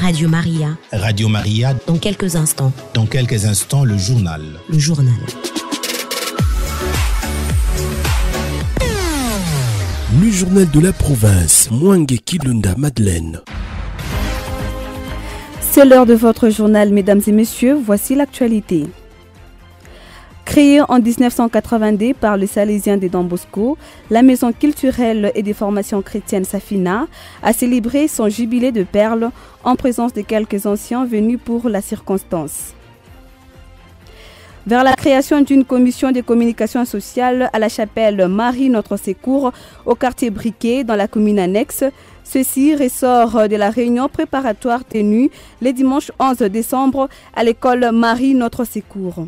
Radio Maria. Radio Maria. Dans quelques instants. Dans quelques instants, le journal. Le journal. Le journal de la province. Mwangue Kilunda Madeleine. C'est l'heure de votre journal, mesdames et messieurs. Voici l'actualité. Créée en 1982 par le Salésien de Don Bosco, la Maison culturelle et des formations chrétiennes Safina a célébré son jubilé de perles en présence de quelques anciens venus pour la circonstance. Vers la création d'une commission de communication sociale à la chapelle Marie Notre Secours au quartier Briquet dans la commune annexe, ceci ressort de la réunion préparatoire tenue le dimanche 11 décembre à l'école Marie Notre Secours.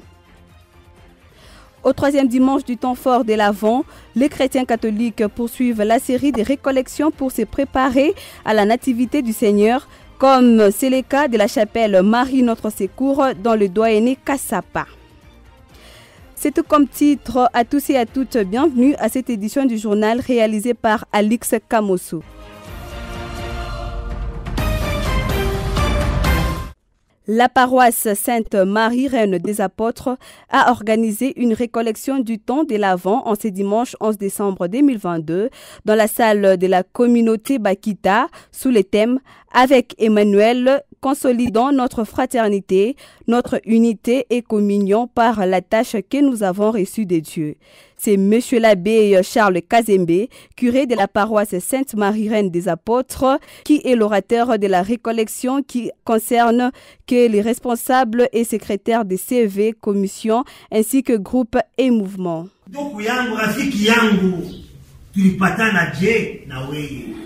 Au troisième dimanche du temps fort de l'Avent, les chrétiens catholiques poursuivent la série des récollections pour se préparer à la nativité du Seigneur, comme c'est le cas de la chapelle Marie Notre Secours dans le doyenné Kassapa. C'est tout comme titre à tous et à toutes, bienvenue à cette édition du journal réalisée par Alix Kamoso. La paroisse Sainte-Marie, Reine des Apôtres, a organisé une récollection du temps de l'Avent en ce dimanche 11 décembre 2022 dans la salle de la communauté Bakita sous le thème « Avec Emmanuel, consolidons notre fraternité, notre unité et communion par la tâche que nous avons reçue de Dieu ». C'est M. l'abbé Charles Kazembe, curé de la paroisse Sainte-Marie Reine des Apôtres, qui est l'orateur de la récollection qui concerne que les responsables et secrétaires de CV, commission, ainsi que groupes et mouvements. Ndugu yangu, rafiki yangu, tulipatana je na wewe?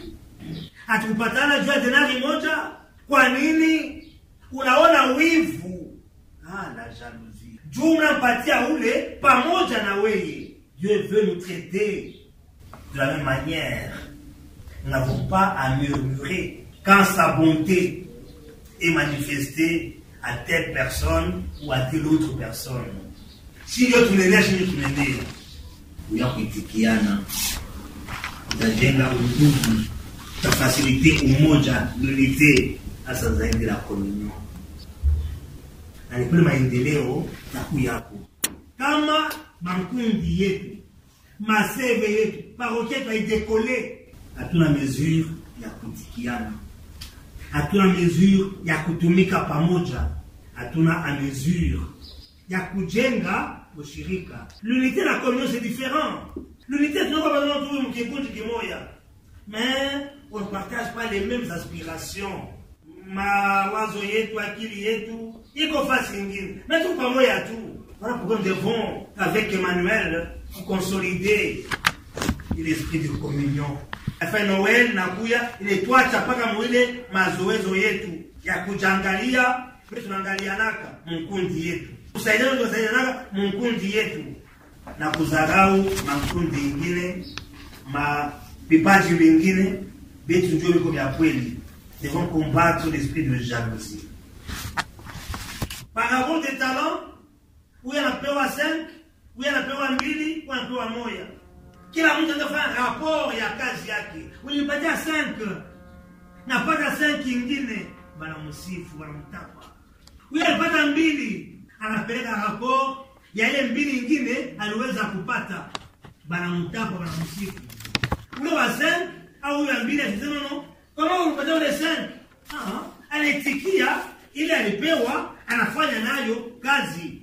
Hatukupatana juu ya denari moja? Kwa nini unaona wivu? La jalousie. Juu unampatia ule pamoja na wewe. Dieu veut nous traiter de la même manière. Nous n'avons pas à murmurer quand sa bonté est manifestée à telle personne ou à telle autre personne. Si Dieu te l'aider, si Dieu te l'aider, uya kuitikiana, utajenga undugu, utafacilite umoja, l'unité, hasa zaidi la communion. Na ni kule maendeleo ya yako. Kama makundi yetu, maseve yetu, parokia yetu haidekole, hatuna mesure ya kutikiana, hatuna mesure ya kutumika pamoja, hatuna mesure ya kujenga ushirika. L'unité de la communion c'est différent. L'unité tu n'as pas besoin de trouver un kikundi kimoya, mais on ne partage pas les mêmes aspirations. Mawazo yetu, akili yetu, iko fasi ingine, mais tout pamoja tu. Voilà pourquoi nous devons, avec Emmanuel, consolider l'esprit de communion. Afin Noël, nakuya, il est toi, chapaka mwile, mazoezo yetu. Ya kujangalia, tunaangalia naka, mkundi yetu. Kusaidia naka, mkundi yetu. Na kuzarau, mkundi ingine, mapipaji wengine, betu njoo liko vya kweli. Devons combattre l'esprit de jalousie. Par rapport des talents, où anapewa 5, où anapewa 2, où anapewa 1. Kila mtu anafanya rapport ya kazi yake. Unipatia 5, napata 5 ingine, bana msifu, bana mtapa. Huyu anapata 2, anapeleka rapport ya ile 2 ingine aliweza kupata, bana mtapa, bana msifu. Ule wa 5 au ya 2 asema no, kama unapatia ule 5, anatikia ile alipewa, anafanya nayo kazi.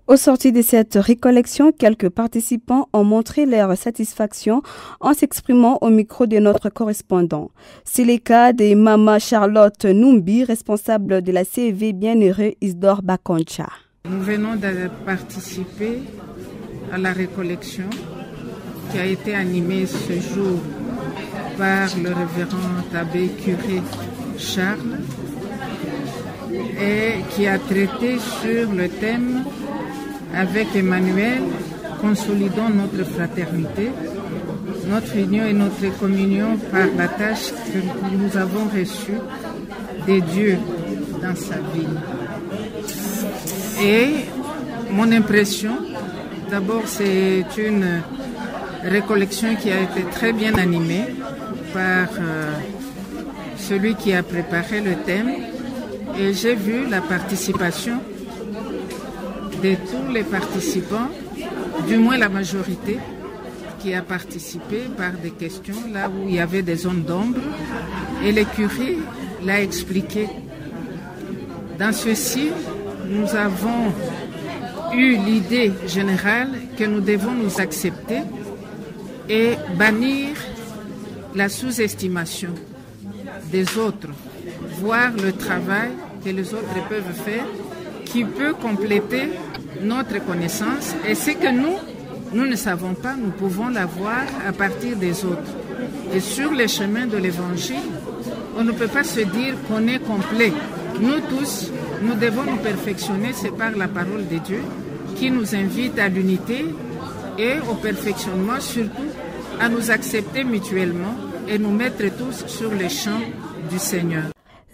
Au sorti de cette récollection, quelques participants ont montré leur satisfaction en s'exprimant au micro de notre correspondant. C'est le cas de Mama Charlotte Numbi, responsable de la CV Bienheureux Isidore Bakoncha. Nous venons de participer à la récollection qui a été animée ce jour par le révérend abbé curé Charles et qui a traité sur le thème « Avec Emmanuel, consolidons notre fraternité, notre union et notre communion par la tâche que nous avons reçue de Dieu dans sa vie. » Et mon impression, d'abord, c'est une récollection qui a été très bien animée par celui qui a préparé le thème, et j'ai vu la participation de tous les participants, du moins la majorité, qui a participé par des questions là où il y avait des zones d'ombre, et le curé l'a expliqué. Dans ceci, nous avons eu l'idée générale que nous devons nous accepter et bannir la sous-estimation des autres, voir le travail que les autres peuvent faire qui peut compléter notre connaissance, et ce que nous ne savons pas, nous pouvons l'avoir à partir des autres. Et sur le chemin de l'évangile, on ne peut pas se dire qu'on est complet. Nous tous, nous devons nous perfectionner, c'est par la parole de Dieu qui nous invite à l'unité et au perfectionnement, surtout à nous accepter mutuellement et nous mettre tous sur les champs du Seigneur.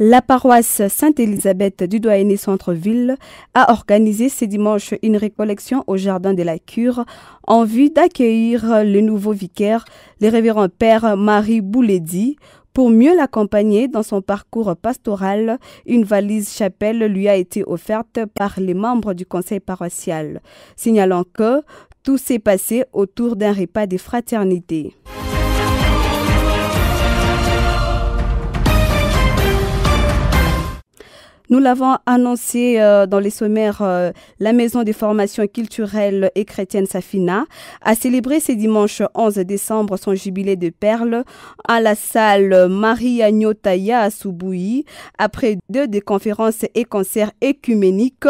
La paroisse Sainte-Élisabeth du Douainé Centre-Ville a organisé ce dimanche une récollection au jardin de la Cure en vue d'accueillir le nouveau vicaire, le révérend père Marie Bouledi. Pour mieux l'accompagner dans son parcours pastoral, une valise chapelle lui a été offerte par les membres du conseil paroissial, signalant que tout s'est passé autour d'un repas de fraternité. Nous l'avons annoncé dans les sommaires, la Maison des formations culturelles et chrétiennes Safina a célébré ce dimanche 11 décembre son jubilé de perles à la salle Marie-Agnotaya à Soubouyi. Après 2 des conférences et concerts écuméniques,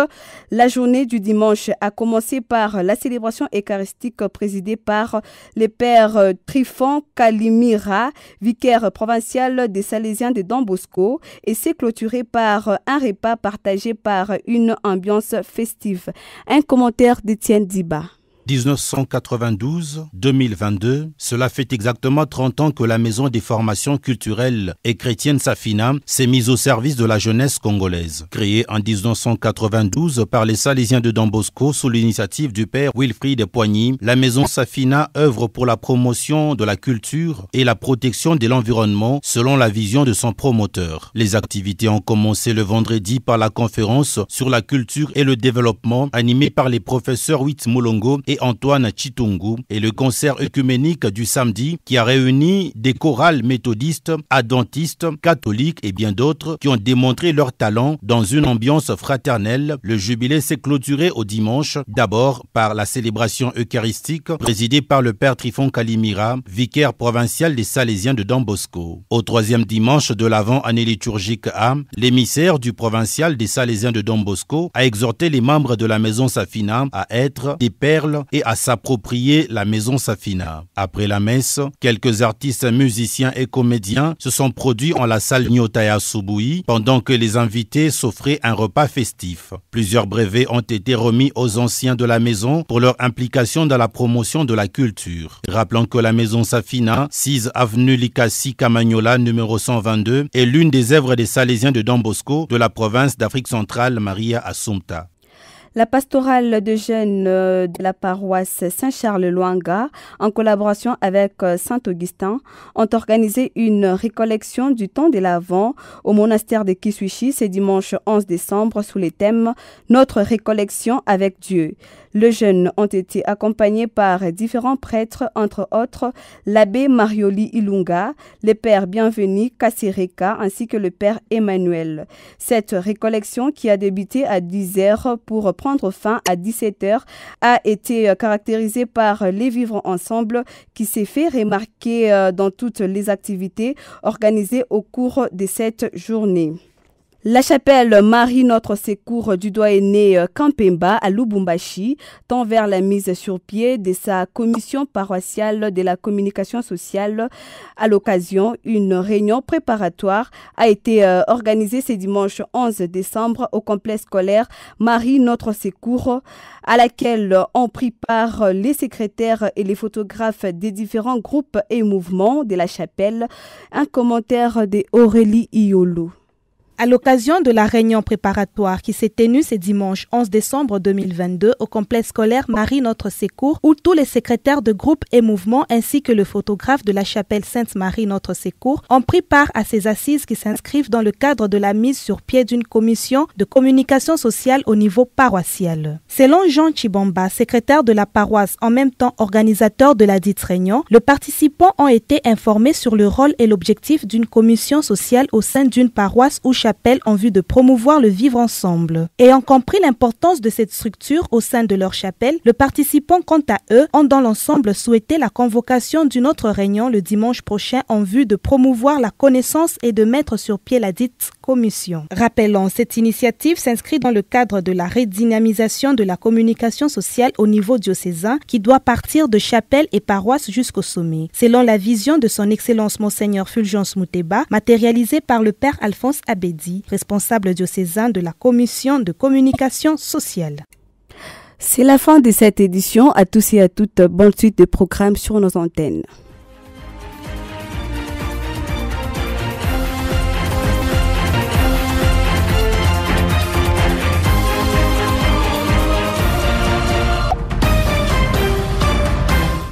la journée du dimanche a commencé par la célébration eucharistique présidée par le père Trifon Kalimira, vicaire provincial des Salésiens de Don Bosco, et s'est clôturée par un repas partagé par une ambiance festive. Un commentaire d'Étienne Diba. 1992-2022, cela fait exactement 30 ans que la Maison des formations culturelles et chrétiennes Safina s'est mise au service de la jeunesse congolaise. Créée en 1992 par les Salésiens de Don Bosco sous l'initiative du père Wilfried Poigny, la Maison Safina œuvre pour la promotion de la culture et la protection de l'environnement selon la vision de son promoteur. Les activités ont commencé le vendredi par la conférence sur la culture et le développement animée par les professeurs Witz Molongo et Antoine Chitungu, et le concert œcuménique du samedi qui a réuni des chorales méthodistes, adventistes, catholiques et bien d'autres qui ont démontré leur talent dans une ambiance fraternelle. Le jubilé s'est clôturé au dimanche, d'abord par la célébration eucharistique présidée par le père Trifon Kalimira, vicaire provincial des Salésiens de Don Bosco. Au 3e dimanche de l'Avent année liturgique A, l'émissaire du provincial des Salésiens de Don Bosco a exhorté les membres de la Maison Safina à être des perles et à s'approprier la Maison Safina. Après la messe, quelques artistes, musiciens et comédiens se sont produits en la salle Nyotaya Soubouyi pendant que les invités s'offraient un repas festif. Plusieurs brevets ont été remis aux anciens de la maison pour leur implication dans la promotion de la culture. Rappelons que la Maison Safina, 6 avenue Likasi Kamagnola, numéro 122, est l'une des œuvres des Salésiens de Don Bosco de la province d'Afrique centrale Maria Assumpta. La pastorale de jeunes de la paroisse Saint-Charles-Loanga, en collaboration avec Saint-Augustin, ont organisé une récollection du temps de l'Avent au monastère de Kiswichi ce dimanche 11 décembre sous les thèmes « Notre récollection avec Dieu ». Les jeunes ont été accompagnés par différents prêtres, entre autres l'abbé Marioli Ilunga, le père Bienvenu Kassereka ainsi que le père Emmanuel. Cette récollection qui a débuté à 10h pour prendre fin à 17h a été caractérisée par les vivres ensemble qui s'est fait remarquer dans toutes les activités organisées au cours de cette journée. La chapelle Marie Notre Secours du Douainé Kampemba à Lubumbashi tend vers la mise sur pied de sa commission paroissiale de la communication sociale. À l'occasion, une réunion préparatoire a été organisée ce dimanche 11 décembre au complexe scolaire Marie Notre Secours, à laquelle ont pris part les secrétaires et les photographes des différents groupes et mouvements de la chapelle. Un commentaire d'Aurélie Iolo. À l'occasion de la réunion préparatoire qui s'est tenue ce dimanche 11 décembre 2022 au complexe scolaire Marie Notre Secours, où tous les secrétaires de groupes et mouvements ainsi que le photographe de la chapelle Sainte-Marie Notre Secours ont pris part à ces assises qui s'inscrivent dans le cadre de la mise sur pied d'une commission de communication sociale au niveau paroissial. Selon Jean Chibamba, secrétaire de la paroisse en même temps organisateur de la dite réunion, les participants ont été informés sur le rôle et l'objectif d'une commission sociale au sein d'une paroisse ou chapelle en vue de promouvoir le vivre ensemble. Ayant compris l'importance de cette structure au sein de leur chapelle, les participants, quant à eux, ont dans l'ensemble souhaité la convocation d'une autre réunion le dimanche prochain en vue de promouvoir la connaissance et de mettre sur pied la dite commission. Rappelons, cette initiative s'inscrit dans le cadre de la redynamisation de la communication sociale au niveau diocésain qui doit partir de chapelle et paroisse jusqu'au sommet, selon la vision de son Excellence Monseigneur Fulgence Mouteba, matérialisée par le Père Alphonse Abedi, responsable diocésain de la commission de communication sociale. C'est la fin de cette édition. À tous et à toutes, bonne suite de programmes sur nos antennes.